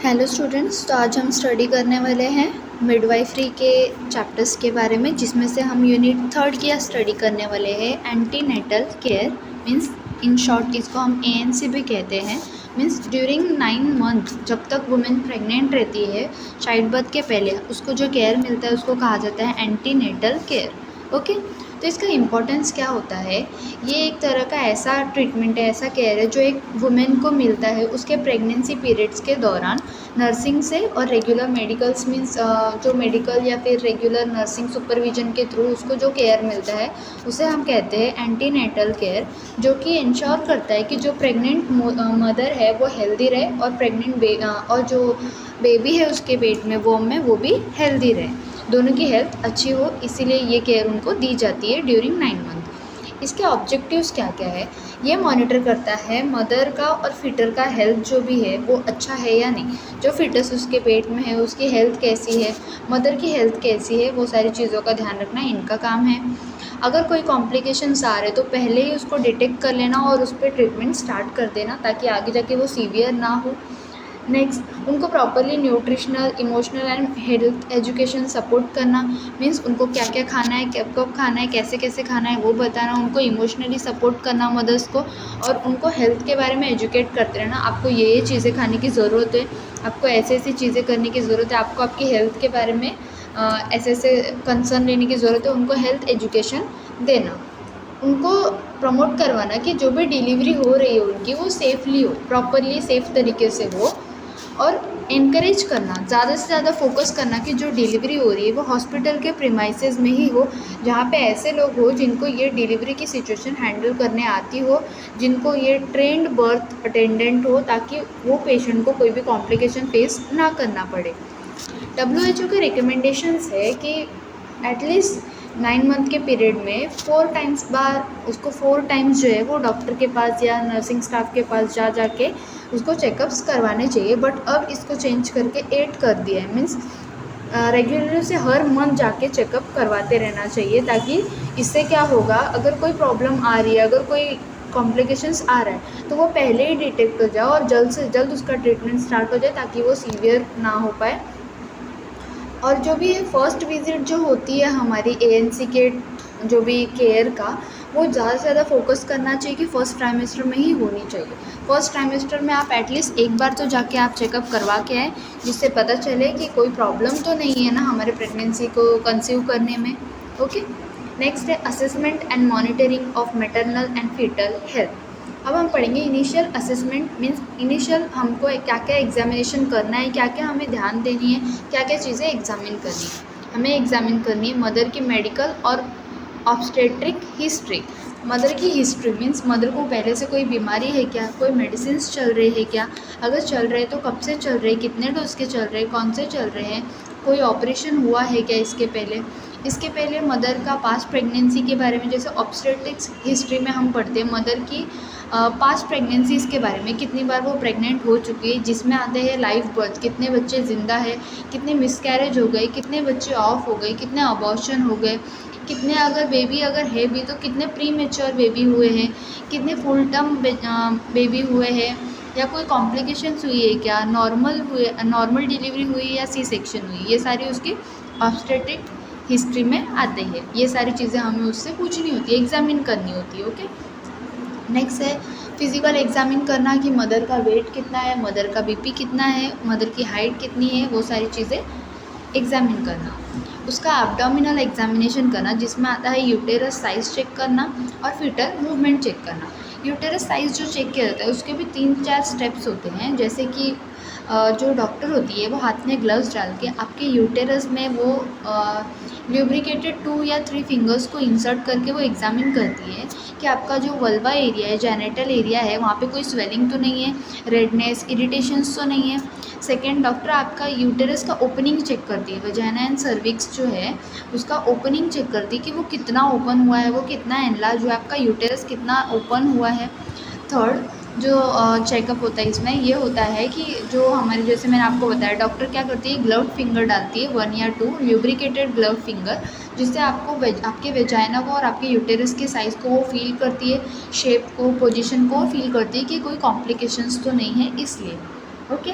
Hello students, तो आज हम स्टडी करने वाले हैं मिडवाइफरी के चैप्टर्स के बारे में, जिसमें से हम यूनिट 3 की स्टडी करने वाले हैं antenatal care. Means in short इसको हम एएनसी भी कहते हैं। मींस ड्यूरिंग 9 मंथ जब तक वुमेन प्रेग्नेंट रहती है, चाइल्ड बर्थ के पहले उसको जो केयर मिलता है उसको कहा जाता है एंटीनेटल केयर। ओके, तो इसका इम्पोर्टेंस क्या होता है? ये एक तरह का ऐसा ट्रीटमेंट है, ऐसा केयर है जो एक वुमेन को मिलता है उसके प्रेगनेंसी पीरियड्स के दौरान नर्सिंग से और रेगुलर मेडिकल्स मीन्स जो मेडिकल या फिर रेगुलर नर्सिंग सुपरविजन के थ्रू उसको जो केयर मिलता है उसे हम कहते हैं एंटीनेटल केयर, जो कि इंश्योर करता है कि जो प्रेग्नेंट मदर है वो हेल्दी रहे और और जो बेबी है उसके पेट में वोम में वो भी हेल्दी रहे, दोनों की हेल्थ अच्छी हो। इसीलिए ये केयर उनको दी जाती है ड्यूरिंग 9 मंथ। इसके ऑब्जेक्टिव्स क्या क्या है? ये मॉनिटर करता है मदर का और फिटर का हेल्थ जो भी है वो अच्छा है या नहीं, जो फिटस उसके पेट में है उसकी हेल्थ कैसी है, मदर की हेल्थ कैसी है, वो सारी चीज़ों का ध्यान रखना इनका काम है। अगर कोई कॉम्प्लिकेशंस आ रहे तो पहले ही उसको डिटेक्ट कर लेना और उस पर ट्रीटमेंट स्टार्ट कर देना ताकि आगे जाके वो सीवियर ना हो। नेक्स्ट, उनको properly nutritional, emotional and health education support करना। मीन्स उनको क्या क्या खाना है, कब कब खाना है, कैसे कैसे खाना है वो बताना, उनको इमोशनली सपोर्ट करना मदर्स को, और उनको हेल्थ के बारे में एजुकेट करते रहना। आपको ये चीज़ें खाने की ज़रूरत है, आपको ऐसी ऐसी चीज़ें करने की ज़रूरत है, आपको आपकी हेल्थ के बारे में ऐसे ऐसे कंसर्न लेने की ज़रूरत है, उनको हेल्थ एजुकेशन देना। उनको प्रमोट करवाना कि जो भी डिलीवरी हो रही है उनकी वो सेफली हो, प्रॉपरली सेफ तरीके से हो, और इनकरेज करना, ज़्यादा से ज़्यादा फोकस करना कि जो डिलीवरी हो रही है वो हॉस्पिटल के प्रीमाइसेस में ही हो, जहाँ पे ऐसे लोग हो जिनको ये डिलीवरी की सिचुएशन हैंडल करने आती हो, जिनको ये ट्रेंड बर्थ अटेंडेंट हो, ताकि वो पेशेंट को कोई भी कॉम्प्लिकेशन फेस ना करना पड़े। WHO के रिकमेंडेशंस है कि एटलीस्ट 9 मंथ के पीरियड में 4 टाइम्स बार उसको 4 टाइम्स जो है वो डॉक्टर के पास या नर्सिंग स्टाफ के पास जाके उसको चेकअप्स करवाने चाहिए। बट अब इसको चेंज करके 8 कर दिया है। मीन्स रेगुलर से हर मंथ जाके चेकअप करवाते रहना चाहिए, ताकि इससे क्या होगा, अगर कोई प्रॉब्लम आ रही है, अगर कोई कॉम्प्लिकेशंस आ रहा है तो वो पहले ही डिटेक्ट हो जाए और जल्द से जल्द उसका ट्रीटमेंट स्टार्ट हो जाए ताकि वो सीवियर ना हो पाए। और जो भी फर्स्ट विज़िट जो होती है हमारी एएनसी के जो भी केयर का, वो ज़्यादा से ज़्यादा फोकस करना चाहिए कि फ़र्स्ट ट्राइमेस्टर में ही होनी चाहिए। फर्स्ट ट्राइमेस्टर में आप एटलीस्ट एक बार तो जाके आप चेकअप करवा के आए, जिससे पता चले कि कोई प्रॉब्लम तो नहीं है ना हमारे प्रेगनेंसी को कंसीव करने में। ओके, नेक्स्ट है assessment and monitoring of maternal and fetal health. अब हम पढ़ेंगे इनिशियल असेसमेंट। मीन्स इनिशियल हमको क्या क्या एग्जामिनेशन करना है, क्या क्या हमें ध्यान देनी है, क्या क्या चीज़ें एग्जामिन करनी है। हमें एग्जामिन करनी है मदर की मेडिकल और ऑब्स्टेट्रिक हिस्ट्री। मदर की हिस्ट्री मीन्स मदर को पहले से कोई बीमारी है क्या, कोई मेडिसिन चल रही है क्या, अगर चल रहे तो कब से चल रहे, कितने डोज के चल रहे, कौन से चल रहे हैं, कोई ऑपरेशन हुआ है क्या इसके पहले। इसके पहले मदर का पास्ट प्रेगनेंसी के बारे में, जैसे ऑब्स्टेट्रिक्स हिस्ट्री में हम पढ़ते हैं मदर की पास्ट प्रेगनेंसीज़ के बारे में, कितनी बार वो प्रेग्नेंट हो चुकी है, जिसमें आते हैं लाइव बर्थ, कितने बच्चे ज़िंदा है, कितने मिसकैरेज हो गए, कितने बच्चे ऑफ हो गए, कितने अबॉर्शन हो गए, कितने अगर बेबी अगर है भी तो कितने प्री मेच्योर बेबी हुए हैं, कितने फुल टर्म बेबी हुए हैं, या कोई कॉम्प्लिकेशंस हुई है क्या, नॉर्मल डिलीवरी हुई या सी सेक्शन हुई, ये सारी उसकी ऑब्स्टेट्रिक हिस्ट्री में आते हैं। ये सारी चीज़ें हमें उससे पूछनी होती है, एग्जामिन करनी होती है। ओके, नेक्स्ट है फिज़िकल एग्जामिन करना कि मदर का वेट कितना है, मदर का बीपी कितना है, मदर की हाइट कितनी है, वो सारी चीज़ें एग्जामिन करना। उसका एब्डोमिनल एग्जामिनेशन करना, जिसमें आता है यूटेरस साइज़ चेक करना और फीटल मूवमेंट चेक करना। यूटेरस साइज़ जो चेक किया जाता है उसके भी 3-4 स्टेप्स होते हैं, जैसे कि जो डॉक्टर होती है वो हाथ में ग्लव्स डाल के आपके यूटेरस में वो ल्यूब्रिकेटेड 2 या 3 फिंगर्स को इंसर्ट करके वो एग्जामिन करती है कि आपका जो वल्वा एरिया है, जेनिटल एरिया है, वहाँ पे कोई स्वेलिंग तो नहीं है, रेडनेस, इरिटेशंस तो नहीं है। सेकेंड, डॉक्टर आपका यूटेरस का ओपनिंग चेक करती है, वजाइना एंड सर्विक्स जो है उसका ओपनिंग चेक करती है कि वो कितना ओपन हुआ है, वो कितना एनलार्ज हुआ है, आपका यूटेरस कितना ओपन हुआ है। थर्ड, जो चेकअप होता है इसमें ये होता है कि जो हमारे, जैसे मैंने आपको बताया, डॉक्टर क्या करती है, ग्लव्ड फिंगर डालती है 1 या 2 ल्यूब्रिकेटेड ग्लव्ड फिंगर, जिससे आपको आपके वेजाइना को और आपके यूटेरस के साइज़ को वो फील करती है, शेप को, पोजीशन को फील करती है कि कोई कॉम्प्लिकेशंस तो नहीं है इसलिए। ओके,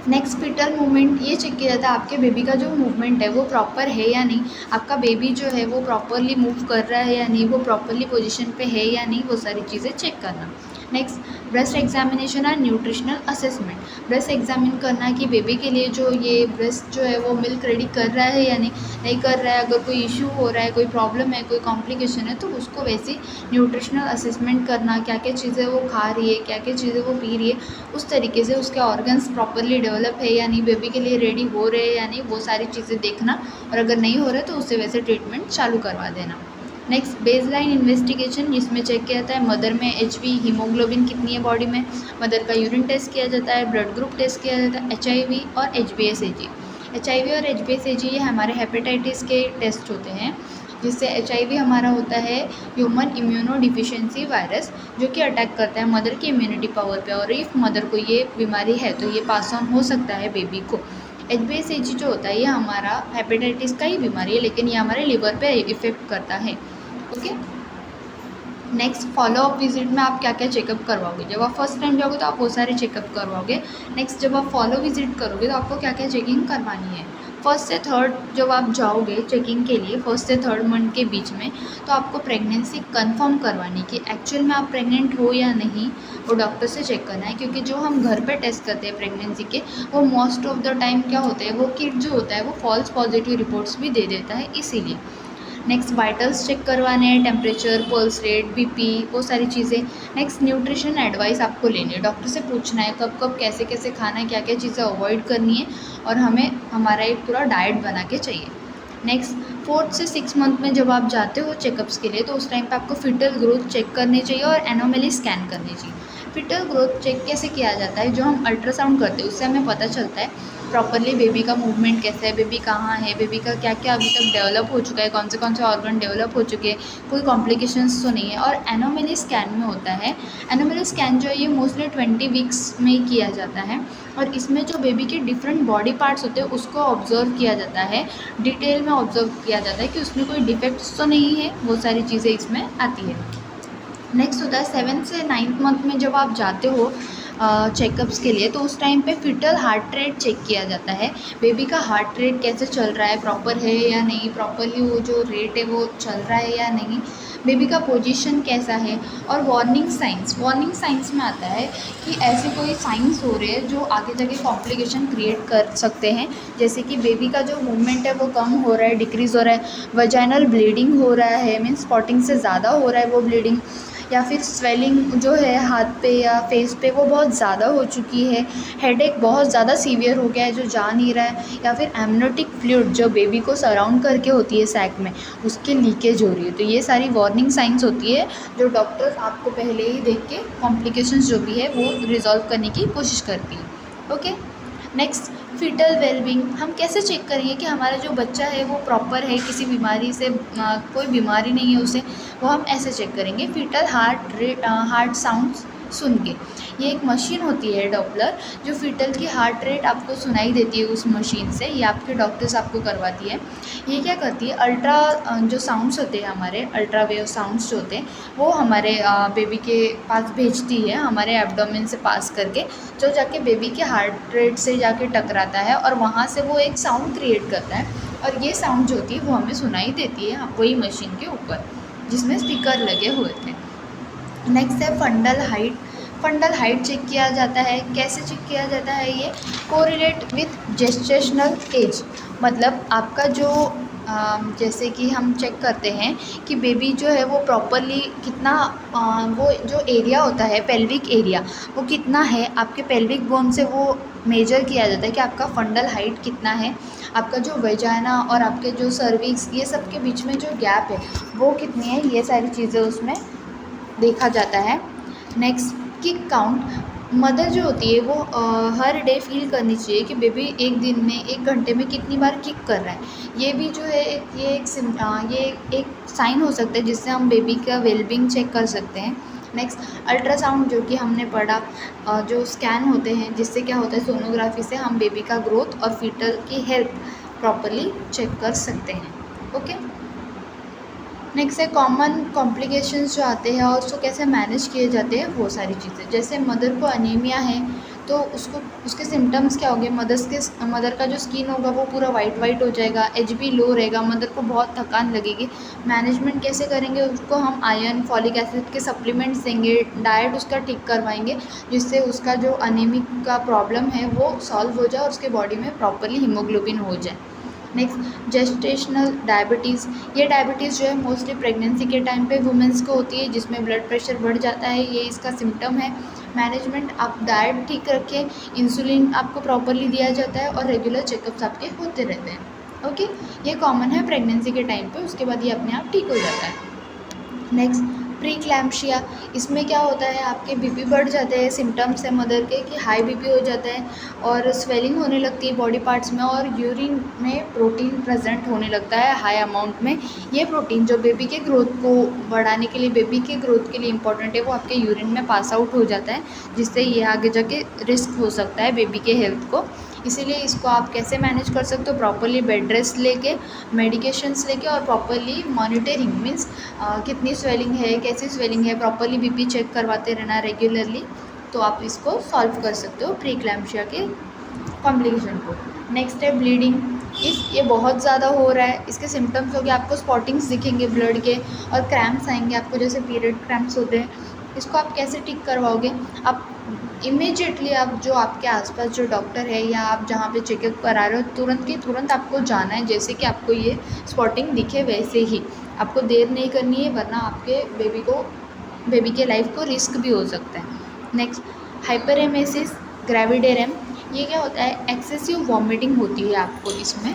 नेक्स्ट फीटल मूवमेंट ये चेक किया जाता है आपके बेबी का जो मूवमेंट है वो प्रॉपर है या नहीं, आपका बेबी जो है वो प्रॉपरली मूव कर रहा है या नहीं, वो प्रॉपरली पोजीशन पे है या नहीं, वो सारी चीज़ें चेक करना। नेक्स्ट ब्रेस्ट एग्जामिनेशन और न्यूट्रिशनल असेसमेंट, ब्रेस्ट एग्जामिन करना कि बेबी के लिए जो ये ब्रेस्ट जो है वो मिल्क रेडी कर रहा है या नहीं कर रहा है, अगर कोई इशू हो रहा है, कोई प्रॉब्लम है, कोई कॉम्प्लिकेशन है तो उसको वैसे न्यूट्रिशनल असेसमेंट करना, क्या क्या चीज़ें वो खा रही है, क्या क्या चीज़ें वो पी रही है, उस तरीके से उसके ऑर्गन्स प्रॉपरली डेवलप है या नहीं, बेबी के लिए रेडी हो रहे हैं या नहीं, वो सारी चीज़ें देखना, और अगर नहीं हो रहे तो उससे वैसे ट्रीटमेंट चालू करवा देना। नेक्स्ट बेसलाइन इन्वेस्टिगेशन, जिसमें चेक किया जाता है मदर में एचबी हीमोग्लोबिन कितनी है बॉडी में, मदर का यूरिन टेस्ट किया जाता है, ब्लड ग्रुप टेस्ट किया जाता है, एचआईवी और एचबीएसएजी। एचआईवी और एचबीएसएजी ये हमारे हेपेटाइटिस के टेस्ट होते हैं, जिससे एचआईवी हमारा होता है ह्यूमन इम्यूनो डिफिशिएंसी वायरस, जो कि अटैक करता है मदर की इम्यूनिटी पावर पे, और इफ़ मदर को ये बीमारी है तो ये पास ऑन हो सकता है बेबी को। एचबीएसएजी जो होता है ये हमारा हेपेटाइटिस का ही बीमारी है, लेकिन ये हमारे लिवर पे इफ़ेक्ट करता है। ओके। नेक्स्ट फॉलोअप विजिट में आप क्या क्या चेकअप करवाओगे, जब आप फर्स्ट टाइम जाओगे तो आप वो सारे चेकअप करवाओगे। नेक्स्ट जब आप फॉलो विजिट करोगे तो आपको क्या क्या चेकिंग करवानी है। फर्स्ट से थर्ड जब आप जाओगे चेकिंग के लिए, फर्स्ट से थर्ड मंथ के बीच में, तो आपको प्रेगनेंसी कंफर्म करवानी कि एक्चुअल में आप प्रेग्नेंट हो या नहीं, वो डॉक्टर से चेक करना है, क्योंकि जो हम घर पे टेस्ट करते हैं प्रेगनेंसी के, वो मोस्ट ऑफ द टाइम क्या होता है, वो किट जो होता है वो फॉल्स पॉजिटिव रिपोर्ट्स भी दे देता है, इसीलिए। नेक्स्ट वाइटल्स चेक करवाने हैं, टेम्परेचर, पल्स रेट, बीपी, वो सारी चीज़ें। नेक्स्ट न्यूट्रिशन एडवाइस आपको लेनी है, डॉक्टर से पूछना है कब कब कैसे कैसे खाना है, क्या क्या चीज़ें अवॉइड करनी है, और हमें हमारा एक पूरा डाइट बना के चाहिए। नेक्स्ट 4 से 6 मंथ में जब आप जाते हो चेकअप्स के लिए, तो उस टाइम पे आपको फिटल ग्रोथ चेक करनी चाहिए और एनोमली स्कैन करनी चाहिए। फिटल ग्रोथ चेक कैसे किया जाता है, जो हम अल्ट्रासाउंड करते हैं उससे हमें पता चलता है प्रॉपरली बेबी का मूवमेंट कैसा है, बेबी कहाँ है, बेबी का क्या क्या अभी तक डेवलप हो चुका है, कौन से ऑर्गन डेवलप हो चुके हैं, कोई कॉम्प्लिकेशंस तो नहीं है। और एनोमली स्कैन में होता है, एनोमली स्कैन जो है ये मोस्टली 20 वीक्स में ही किया जाता है, और इसमें जो बेबी के डिफरेंट बॉडी पार्ट्स होते हैं उसको ऑब्जर्व किया जाता है, डिटेल में ऑब्जर्व किया जाता है कि उसमें कोई डिफेक्ट्स तो नहीं है, वो सारी चीज़ें इसमें आती है। नेक्स्ट होता है 7 से 9 मंथ में जब आप जाते हो चेकअप्स के लिए, तो उस टाइम पे फिटल हार्ट रेट चेक किया जाता है, बेबी का हार्ट रेट कैसे चल रहा है, प्रॉपर है या नहीं, प्रॉपरली वो जो रेट है वो चल रहा है या नहीं, बेबी का पोजीशन कैसा है। और वार्निंग साइंस में आता है कि ऐसे कोई साइंस हो रहे हैं जो आगे जाके कॉम्प्लिकेशन क्रिएट कर सकते हैं, जैसे कि बेबी का जो मूवमेंट है वो कम हो रहा है, डिक्रीज़ हो रहा है, वजाइनल ब्लीडिंग हो रहा है, मीन्स स्पॉटिंग से ज़्यादा हो रहा है वो ब्लीडिंग, या फिर स्वेलिंग जो है हाथ पे या फेस पे वो बहुत ज़्यादा हो चुकी है, हेडेक बहुत ज़्यादा सीवियर हो गया है जो जा नहीं रहा है, या फिर एमनियोटिक फ्लूइड जो बेबी को सराउंड करके होती है सैक में, उसकी लीकेज हो रही है। तो ये सारी वार्निंग साइंस होती है जो डॉक्टर्स आपको पहले ही देख के कॉम्प्लिकेशंस जो भी है वो रिजॉल्व करने की कोशिश करती है। ओके। नेक्स्ट फीटल वेलबींग, हम कैसे चेक करेंगे कि हमारा जो बच्चा है वो प्रॉपर है, किसी बीमारी से कोई बीमारी नहीं है उसे, वो हम ऐसे चेक करेंगे फीटल हार्ट साउंड्स सुन के। ये एक मशीन होती है डॉपलर, जो फीटल की हार्ट रेट आपको सुनाई देती है उस मशीन से, ये आपके डॉक्टर्स आपको करवाती है। ये क्या करती है, जो साउंड्स होते हैं हमारे अल्ट्रा वेव साउंड्स जो होते हैं वो हमारे बेबी के पास भेजती है, हमारे एब्डोमेन से पास करके, जो जाके बेबी के हार्ट रेट से जाके टकराता है और वहाँ से वो एक साउंड क्रिएट करता है, और ये साउंड जो होती है वो हमें सुनाई देती है वही मशीन के ऊपर जिसमें स्पीकर लगे हुए थे। नेक्स्ट है फंडल हाइट चेक किया जाता है। कैसे चेक किया जाता है, ये कोरिलेट विथ जेस्टेशनल एज, मतलब आपका जो जैसे कि हम चेक करते हैं कि बेबी जो है वो प्रॉपरली कितना वो जो एरिया होता है पेल्विक एरिया वो कितना है, आपके पेल्विक बोन से वो मेजर किया जाता है कि आपका फंडल हाइट कितना है, आपका जो वेजाइना और आपके जो सर्विक्स ये सब के बीच में जो गैप है वो कितनी है, ये सारी चीज़ें उसमें देखा जाता है। नेक्स्ट किक काउंट, मदर जो होती है वो हर डे फील करनी चाहिए कि बेबी एक दिन में 1 घंटे में कितनी बार किक कर रहा है। ये भी जो है ये एक साइन हो सकता है जिससे हम बेबी का वेलबींग चेक कर सकते हैं। नेक्स्ट अल्ट्रासाउंड, जो कि हमने पढ़ा, जो स्कैन होते हैं जिससे क्या होता है, सोनोग्राफी से हम बेबी का ग्रोथ और फीटल की हेल्थ प्रॉपरली चेक कर सकते हैं। ओके। नेक्स्ट है कॉमन कॉम्प्लिकेशंस जो आते हैं और उसको कैसे मैनेज किए जाते हैं वो सारी चीज़ें, जैसे मदर को अनीमिया है तो उसको उसके सिम्टम्स क्या होंगे, मदर का जो स्किन होगा वो पूरा वाइट हो जाएगा, एचबी लो रहेगा, मदर को बहुत थकान लगेगी। मैनेजमेंट कैसे करेंगे, उसको हम आयरन फॉलिक एसिड के सप्लीमेंट्स देंगे, डाइट उसका ठीक करवाएंगे, जिससे उसका जो अनीमिक का प्रॉब्लम है वो सॉल्व हो जाए और उसके बॉडी में प्रॉपरली हीमोग्लोबिन हो जाए। Next, gestational diabetes. ये डायबिटीज़ जो है मोस्टली प्रेगनेंसी के टाइम पे वुमेंस को होती है, जिसमें ब्लड प्रेशर बढ़ जाता है, ये इसका सिम्टम है। मैनेजमेंट, आप डाइट ठीक रखें, इंसुलिन आपको प्रॉपरली दिया जाता है और रेगुलर चेकअप्स आपके होते रहते हैं। ओके, ये कॉमन है प्रेगनेंसी के टाइम पे, उसके बाद ये अपने आप ठीक हो जाता है। नेक्स्ट, प्रीक्लैम्शिया। इसमें क्या होता है, आपके बीपी बढ़ जाते हैं, सिम्टम्स है मदर के कि हाई बीपी हो जाता है और स्वेलिंग होने लगती है बॉडी पार्ट्स में, और यूरिन में प्रोटीन प्रेजेंट होने लगता है हाई अमाउंट में। ये प्रोटीन जो बेबी के ग्रोथ को बढ़ाने के लिए, बेबी के ग्रोथ के लिए इंपॉर्टेंट है, वो आपके यूरिन में पास आउट हो जाता है, जिससे ये आगे जाके रिस्क हो सकता है बेबी के हेल्थ को। इसीलिए इसको आप कैसे मैनेज कर सकते हो, प्रॉपरली बेड रेस्ट लेके, मेडिकेशंस लेके, और प्रॉपरली मॉनिटरिंग मीन्स कितनी स्वेलिंग है, कैसी स्वेलिंग है, प्रॉपरली बीपी चेक करवाते रहना रेगुलरली, तो आप इसको सॉल्व कर सकते हो प्रीक्लैम्शिया के कॉम्प्लिकेशन को। नेक्स्ट है ब्लीडिंग। ये बहुत ज़्यादा हो रहा है, इसके सिम्टम्स हो गए, आपको स्पॉटिंग्स दिखेंगे ब्लड के, और क्रैम्प्स आएंगे आपको, जैसे पीरियड क्रैम्प्स होते हैं। इसको आप कैसे ठीक करवाओगे, आप इमीडिएटली आप जो आपके आसपास जो डॉक्टर है या आप जहाँ पे चेकअप करा रहे हो, तुरंत की तुरंत आपको जाना है, जैसे कि आपको ये स्पॉटिंग दिखे वैसे ही। आपको देर नहीं करनी है, वरना आपके बेबी के लाइफ को रिस्क भी हो सकता है। Next, hyperemesis gravidarum. ये क्या होता है, एक्सेसिव वॉमिटिंग होती है आपको इसमें।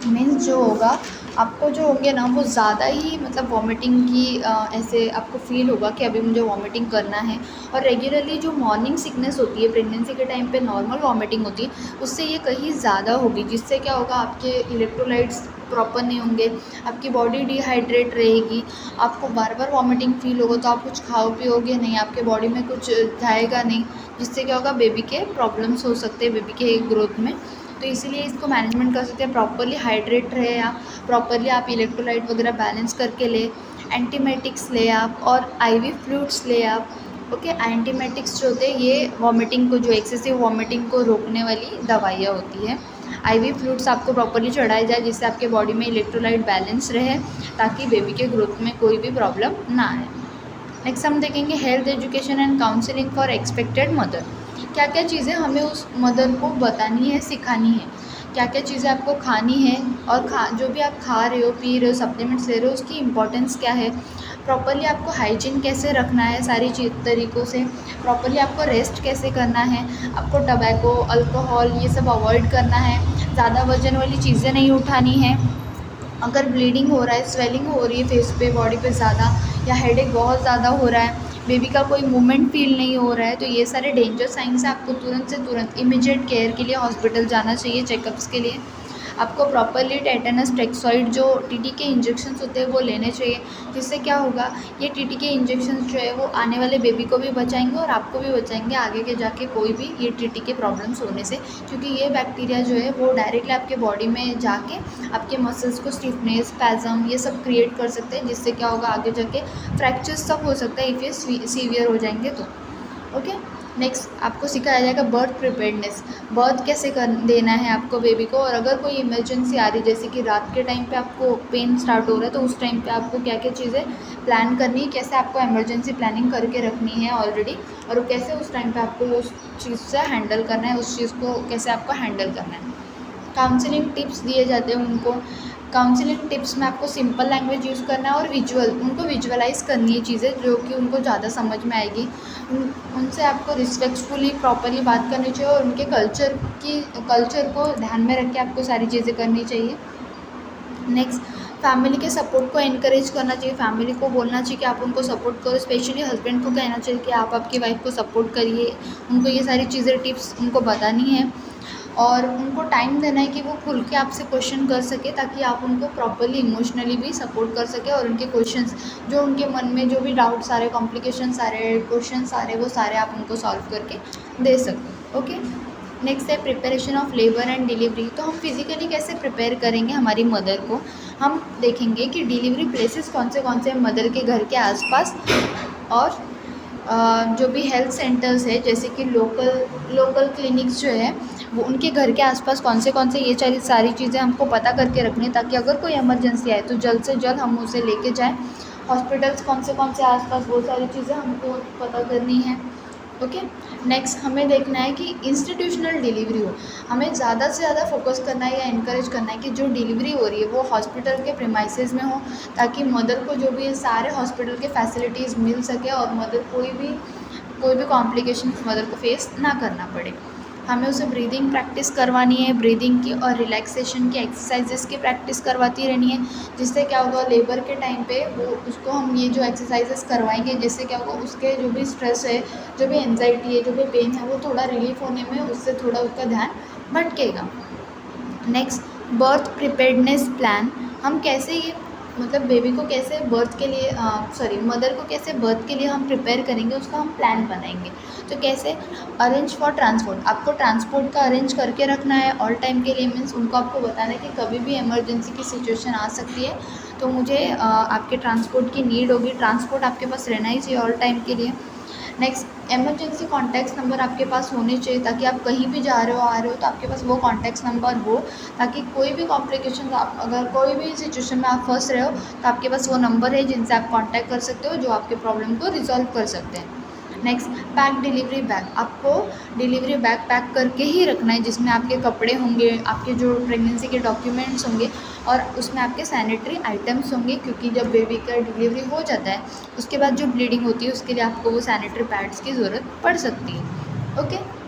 मीन्स जो होगा, आपको जो होंगे ना वो ज़्यादा ही मतलब वॉमिटिंग की ऐसे आपको फील होगा कि अभी मुझे वॉमिटिंग करना है। और रेगुलरली जो मॉर्निंग सिकनेस होती है प्रेगनेंसी के टाइम पे, नॉर्मल वॉमिटिंग होती है, उससे ये कहीं ज़्यादा होगी, जिससे क्या होगा, आपके इलेक्ट्रोलाइट्स प्रॉपर नहीं होंगे, आपकी बॉडी डिहाइड्रेट रहेगी, आपको बार बार वॉमिटिंग फील होगा, तो आप कुछ खाओ पियोगे नहीं, आपके बॉडी में कुछ जाएगा नहीं, जिससे क्या होगा, बेबी के प्रॉब्लम्स हो सकते हैं बेबी के ग्रोथ में। तो इसीलिए इसको मैनेजमेंट कर सकते हैं, प्रॉपरली हाइड्रेट रहे आप, प्रॉपरली आप इलेक्ट्रोलाइट वगैरह बैलेंस करके ले, एंटीमेटिक्स ले आप, और आईवी फ्लूइड्स ले आप। ओके, एंटीमेटिक्स जो होते हैं ये वॉमिटिंग को, जो एक्सेसिव वॉमिटिंग को रोकने वाली दवाइयाँ होती है। आईवी फ्लूइड्स आपको प्रॉपरली चढ़ाए जाए, जिससे आपके बॉडी में इलेक्ट्रोलाइट बैलेंस रहे, ताकि बेबी के ग्रोथ में कोई भी प्रॉब्लम ना आए। नेक्स्ट हम देखेंगे health education and counselling for expected mother. क्या क्या चीज़ें हमें उस मदर को बतानी है, सिखानी है, क्या क्या चीज़ें आपको खानी है, और जो भी आप खा रहे हो, पी रहे हो, सप्लीमेंट्स ले रहे हो, उसकी इंपॉर्टेंस क्या है, प्रॉपरली आपको हाइजीन कैसे रखना है, सारी चीज़ तरीक़ों से, प्रॉपरली आपको रेस्ट कैसे करना है, आपको टबैको, अल्कोहल ये सब अवॉइड करना है, ज़्यादा वजन वाली चीज़ें नहीं उठानी है। अगर ब्लीडिंग हो रहा है, स्वेलिंग हो रही है फेस पे, बॉडी पे ज़्यादा, या हेडेक बहुत ज़्यादा हो रहा है, बेबी का कोई मूवमेंट फील नहीं हो रहा है, तो ये सारे डेंजर साइंस है, आपको तुरंत से तुरंत इमीडिएट केयर के लिए हॉस्पिटल जाना चाहिए चेकअप्स के लिए। आपको प्रॉपरली टेटनस टैक्सॉइड जो टीटी के इंजेक्शंस होते हैं वो लेने चाहिए, जिससे क्या होगा, ये टीटी के इंजेक्शंस जो है वो आने वाले बेबी को भी बचाएंगे और आपको भी बचाएंगे आगे के जाके कोई भी ये टीटी के प्रॉब्लम्स होने से, क्योंकि ये बैक्टीरिया जो है वो डायरेक्टली आपके बॉडी में जाके आपके मसल्स को स्टिफनेस, स्पैज़म ये सब क्रिएट कर सकते हैं, जिससे क्या होगा, आगे जाके फ्रैक्चर्स तक हो सकता है इफ़ ये सीवियर हो जाएंगे तो। ओके, नेक्स्ट आपको सिखाया जाएगा बर्थ प्रिपेयर्डनेस, बर्थ कैसे कर देना है आपको बेबी को, और अगर कोई इमरजेंसी आ रही, जैसे कि रात के टाइम पे आपको पेन स्टार्ट हो रहा है, तो उस टाइम पे आपको क्या क्या चीज़ें प्लान करनी है, कैसे आपको इमरजेंसी प्लानिंग करके रखनी है ऑलरेडी, और कैसे उस टाइम पे आपको उस चीज़ से हैंडल करना है, उस चीज़ को कैसे आपको हैंडल करना है। काउंसलिंग टिप्स दिए जाते हैं उनको। काउंसलिंग टिप्स में आपको सिंपल लैंग्वेज यूज़ करना है, और उनको विजुअलाइज़ करनी है चीज़ें, जो कि उनको ज़्यादा समझ में आएगी। उनसे आपको रिस्पेक्टफुली प्रॉपरली बात करनी चाहिए, और उनके कल्चर को ध्यान में रख के आपको सारी चीज़ें करनी चाहिए। नेक्स्ट, फैमिली के सपोर्ट को एनकरेज करना चाहिए, फैमिली को बोलना चाहिए कि आप उनको सपोर्ट करो, स्पेशली हस्बैंड को कहना चाहिए कि आप आपकी वाइफ को सपोर्ट करिए, उनको ये सारी चीज़ें टिप्स उनको बतानी है, और उनको टाइम देना है कि वो खुल के आपसे क्वेश्चन कर सके, ताकि आप उनको प्रॉपरली इमोशनली भी सपोर्ट कर सके, और उनके क्वेश्चंस जो उनके मन में जो भी डाउट्स आ रहे, कॉम्प्लिकेशन सारे, क्वेश्चंस आ रहे, वो सारे आप उनको सॉल्व करके दे सकें। ओके, नेक्स्ट है preparation of labour and delivery. तो हम फिज़िकली कैसे प्रिपेयर करेंगे हमारी मदर को, हम देखेंगे कि डिलीवरी प्लेसेस कौन से हैं मदर के घर के आसपास, और जो भी हेल्थ सेंटर्स है जैसे कि लोकल क्लिनिक्स जो है वो उनके घर के आसपास कौन से ये सारी चीज़ें हमको पता करके रखनी है, ताकि अगर कोई इमरजेंसी आए तो जल्द से जल्द हम उसे लेके जाएं। हॉस्पिटल्स कौन से आसपास वो सारी चीज़ें हमको पता करनी है। ओके। नेक्स्ट हमें देखना है कि इंस्टीट्यूशनल डिलीवरी हो, हमें ज़्यादा से ज़्यादा फोकस करना है या इनकरेज करना है कि जो डिलीवरी हो रही है वो हॉस्पिटल के प्रीमाइसेस में हो, ताकि मदर को जो भी सारे हॉस्पिटल के फैसिलिटीज़ मिल सके और मदर कोई भी कॉम्प्लिकेशन मदर को फेस ना करना पड़े। हमें उसे ब्रीदिंग प्रैक्टिस करवानी है, ब्रीदिंग की और रिलैक्सेशन की एक्सरसाइजेस की प्रैक्टिस करवाती रहनी है, जिससे क्या होगा लेबर के टाइम पे वो उसको हम ये जो एक्सरसाइजेस करवाएंगे जिससे क्या होगा उसके जो भी स्ट्रेस है, जो भी एंजाइटी है, जो भी पेन है वो थोड़ा रिलीफ होने में उससे थोड़ा उसका ध्यान भटकेगा। नेक्स्ट बर्थ प्रिपेयर्डनेस प्लान, हम कैसे ये मतलब बेबी को कैसे बर्थ के लिए मदर को कैसे बर्थ के लिए हम प्रिपेयर करेंगे उसका हम प्लान बनाएंगे। तो कैसे अरेंज फॉर ट्रांसपोर्ट, आपको ट्रांसपोर्ट का अरेंज करके रखना है ऑल टाइम के लिए, मीन्स उनको आपको बताना है कि कभी भी इमरजेंसी की सिचुएशन आ सकती है तो मुझे आपके ट्रांसपोर्ट की नीड होगी, ट्रांसपोर्ट आपके पास रहना ही चाहिए ऑल टाइम के लिए। नेक्स्ट इमरजेंसी कॉन्टैक्ट्स नंबर आपके पास होने चाहिए, ताकि आप कहीं भी जा रहे हो आ रहे हो तो आपके पास वो कॉन्टैक्ट्स नंबर हो, ताकि कोई भी कॉम्प्लिकेशन आप अगर कोई भी सिचुएशन में आप फंस रहे हो तो आपके पास वो नंबर है जिनसे आप कांटेक्ट कर सकते हो, जो आपके प्रॉब्लम को रिजॉल्व कर सकते हैं। नेक्स्ट पैक डिलीवरी बैग, आपको डिलीवरी बैग पैक करके ही रखना है, जिसमें आपके कपड़े होंगे, आपके जो प्रेगनेंसी के डॉक्यूमेंट्स होंगे और उसमें आपके सैनिटरी आइटम्स होंगे, क्योंकि जब बेबी का डिलीवरी हो जाता है उसके बाद जो ब्लीडिंग होती है उसके लिए आपको वो सैनिटरी पैड्स की ज़रूरत पड़ सकती है। ओके।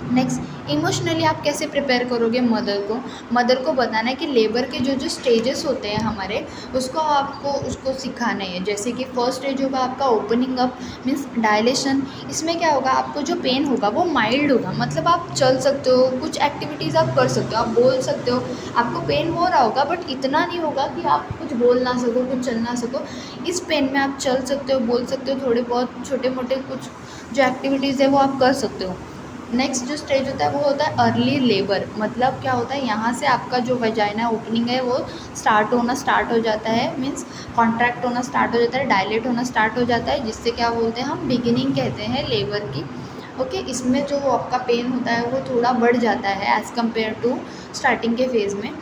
नेक्स्ट इमोशनली आप कैसे प्रिपेयर करोगे मदर को बताना है कि लेबर के जो स्टेजेस होते हैं हमारे उसको सिखाना है। जैसे कि फर्स्ट स्टेज होगा आपका ओपनिंग अप मीन्स डायलेशन, इसमें क्या होगा आपको जो पेन होगा वो माइल्ड होगा, मतलब आप चल सकते हो, कुछ एक्टिविटीज़ आप कर सकते हो, आप बोल सकते हो, आपको पेन हो रहा होगा बट इतना नहीं होगा कि आप कुछ बोल ना सको, कुछ चल ना सको। इस पेन में आप चल सकते हो, बोल सकते हो, थोड़े बहुत छोटे मोटे कुछ जो एक्टिविटीज़ है वो आप कर सकते हो। नेक्स्ट जो स्टेज होता है वो होता है अर्ली लेबर, मतलब क्या होता है यहाँ से आपका जो वजाइना ओपनिंग है वो स्टार्ट हो जाता है, मीन्स कॉन्ट्रैक्ट होना स्टार्ट हो जाता है, डायलेट होना स्टार्ट हो जाता है, जिससे क्या बोलते हैं हम बिगिनिंग कहते हैं लेबर की। ओके। इसमें जो आपका पेन होता है वो थोड़ा बढ़ जाता है एज़ कम्पेयर टू स्टार्टिंग के फेज़ में।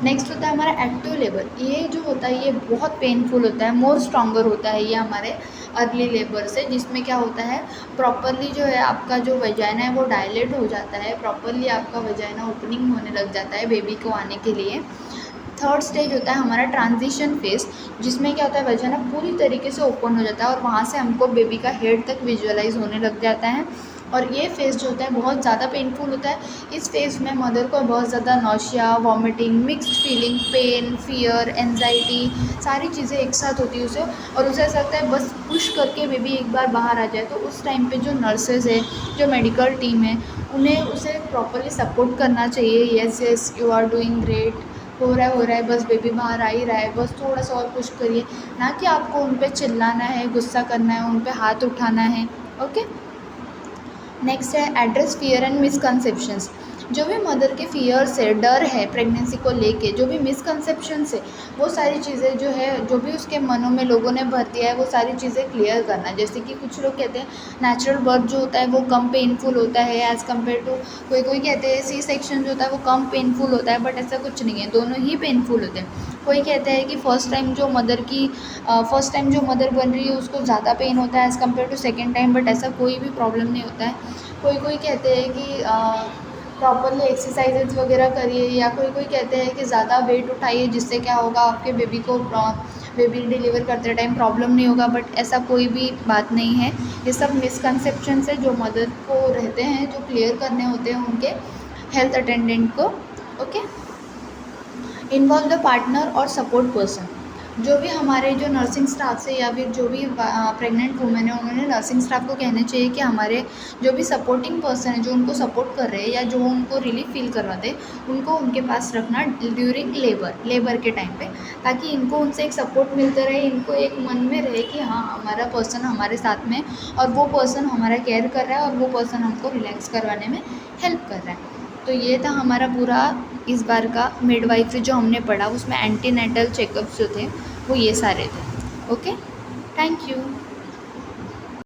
नेक्स्ट होता है हमारा एक्टिव लेबर, ये जो होता है ये बहुत पेनफुल होता है, मोर स्ट्रॉन्गर होता है ये हमारे अर्ली लेबर से, जिसमें क्या होता है प्रॉपरली जो है आपका जो वजाइना है वो डायलेट हो जाता है, प्रॉपरली आपका वजाइना ओपनिंग होने लग जाता है बेबी को आने के लिए। थर्ड स्टेज होता है हमारा ट्रांजिशन फेज, जिसमें क्या होता है वजाइना पूरी तरीके से ओपन हो जाता है और वहाँ से हमको बेबी का हेड तक विजुअलाइज होने लग जाता है, और ये फेज़ जो होता है बहुत ज़्यादा पेनफुल होता है। इस फेज़ में मदर को बहुत ज़्यादा nausea, vomiting, mixed feeling, pain, fear, anxiety सारी चीज़ें एक साथ होती है उसे, और उसे ऐसा लगता है बस पुश करके बेबी एक बार बाहर आ जाए। तो उस टाइम पे जो नर्सेज है, जो मेडिकल टीम है, उन्हें उसे प्रॉपरली सपोर्ट करना चाहिए। Yes yes you are doing great, हो रहा है, बस बेबी बाहर आ ही रहा है, बस थोड़ा सा और पुश करिए, ना कि आपको उन पर चिल्लाना है, गुस्सा करना है, उन पर हाथ उठाना है। ओके। नेक्स्ट है एड्रेस फियर एंड मिसकंसेप्शंस, जो भी मदर के फियर्स है, डर है प्रेगनेंसी को लेके, जो भी मिसकंसेप्शंस है, वो सारी चीज़ें जो है जो भी उसके मनों में लोगों ने भर दिया है वो सारी चीज़ें क्लियर करना। जैसे कि कुछ लोग कहते हैं नेचुरल बर्थ जो होता है वो कम पेनफुल होता है एज़ कम्पेयर टू, कोई कहते हैं सी सेक्शन जो होता है वो कम पेनफुल होता है, बट ऐसा कुछ नहीं है, दोनों ही पेनफुल होते हैं। कोई कहता है कि फर्स्ट टाइम जो मदर बन रही है उसको ज़्यादा पेन होता है as compare to second time, but ऐसा कोई भी प्रॉब्लम नहीं होता है। कोई कहते हैं कि प्रॉपरली एक्सरसाइजेज वगैरह करिए, या कोई कहते हैं कि ज़्यादा वेट उठाइए जिससे क्या होगा आपके बेबी डिलीवर करते टाइम प्रॉब्लम नहीं होगा, बट ऐसा कोई भी बात नहीं है। ये सब मिसकंसेप्शंस है जो मदर को रहते हैं, जो क्लियर करने होते हैं उनके हेल्थ अटेंडेंट को। ओके। इन्वॉल्व द पार्टनर और सपोर्ट पर्सन, जो भी हमारे जो नर्सिंग स्टाफ से या फिर जो भी प्रेग्नेंट वुमेन है उन्होंने नर्सिंग स्टाफ को कहना चाहिए कि हमारे जो भी सपोर्टिंग पर्सन है, जो उनको सपोर्ट कर रहे हैं या जो उनको रिलीफ फील करवाते हैं, उनको उनके पास रखना ड्यूरिंग लेबर के टाइम पे, ताकि इनको उनसे एक सपोर्ट मिलता रहे, इनको एक मन में रहे कि हाँ हमारा पर्सन हमारे साथ में और वो पर्सन हमारा केयर कर रहा है और वो पर्सन हमको रिलैक्स करवाने में हेल्प कर रहा है। तो ये था हमारा पूरा इस बार का मिडवाइफरी जो हमने पढ़ा, उसमें एंटीनेटल चेकअप्स जो थे वो ये सारे थे। Okay, thank you.